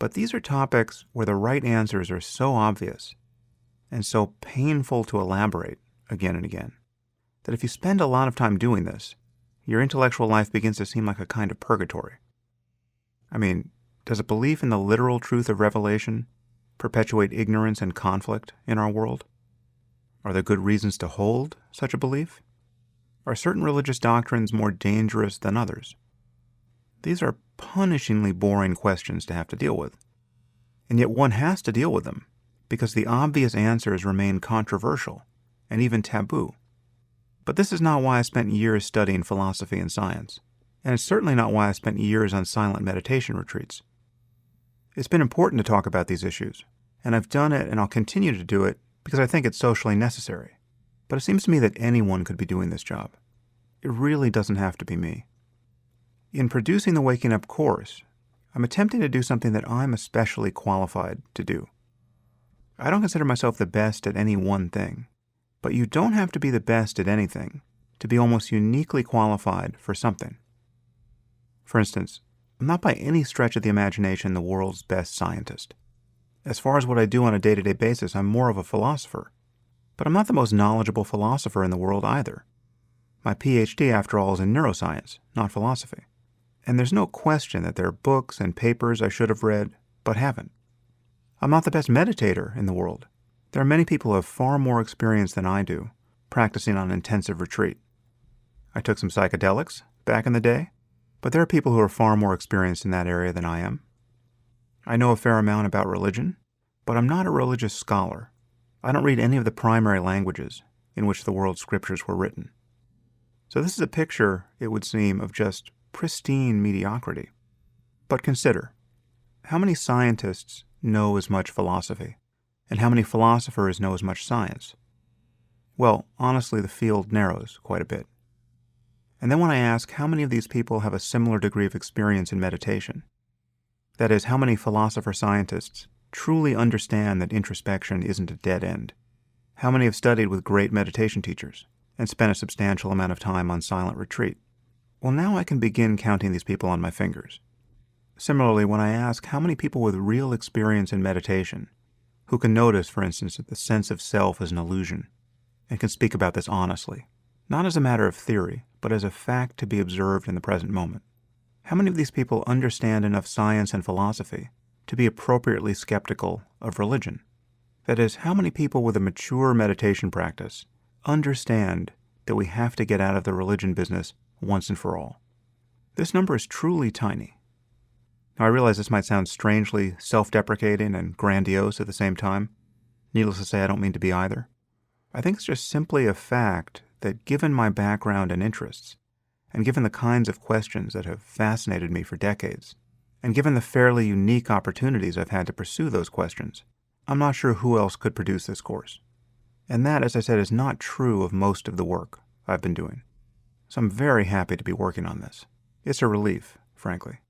But these are topics where the right answers are so obvious and so painful to elaborate again and again that if you spend a lot of time doing this, your intellectual life begins to seem like a kind of purgatory. I mean, does a belief in the literal truth of revelation perpetuate ignorance and conflict in our world? Are there good reasons to hold such a belief? Are certain religious doctrines more dangerous than others? These are punishingly boring questions to have to deal with. And yet one has to deal with them because the obvious answers remain controversial and even taboo. But this is not why I spent years studying philosophy and science, and it's certainly not why I spent years on silent meditation retreats. It's been important to talk about these issues, and I've done it and I'll continue to do it because I think it's socially necessary. But it seems to me that anyone could be doing this job. It really doesn't have to be me. In producing the Waking Up course, I'm attempting to do something that I'm especially qualified to do. I don't consider myself the best at any one thing, but you don't have to be the best at anything to be almost uniquely qualified for something. For instance, I'm not by any stretch of the imagination the world's best scientist. As far as what I do on a day-to-day basis, I'm more of a philosopher. But I'm not the most knowledgeable philosopher in the world either. My PhD, after all, is in neuroscience, not philosophy. And there's no question that there are books and papers I should have read, but haven't. I'm not the best meditator in the world. There are many people who have far more experience than I do, practicing on intensive retreat. I took some psychedelics back in the day, but there are people who are far more experienced in that area than I am. I know a fair amount about religion, but I'm not a religious scholar. I don't read any of the primary languages in which the world's scriptures were written. So this is a picture, it would seem, of just pristine mediocrity. But consider, how many scientists know as much philosophy, and how many philosophers know as much science? Well, honestly, the field narrows quite a bit. And then when I ask how many of these people have a similar degree of experience in meditation, that is, how many philosopher-scientists truly understand that introspection isn't a dead end, how many have studied with great meditation teachers and spent a substantial amount of time on silent retreat? Well, now I can begin counting these people on my fingers. Similarly, when I ask how many people with real experience in meditation, who can notice, for instance, that the sense of self is an illusion, and can speak about this honestly, not as a matter of theory, but as a fact to be observed in the present moment, how many of these people understand enough science and philosophy to be appropriately skeptical of religion? That is, how many people with a mature meditation practice understand that we have to get out of the religion business once and for all? This number is truly tiny. Now, I realize this might sound strangely self-deprecating and grandiose at the same time. Needless to say, I don't mean to be either. I think it's just simply a fact that given my background and interests, and given the kinds of questions that have fascinated me for decades, and given the fairly unique opportunities I've had to pursue those questions, I'm not sure who else could produce this course. And that, as I said, is not true of most of the work I've been doing. So I'm very happy to be working on this. It's a relief, frankly.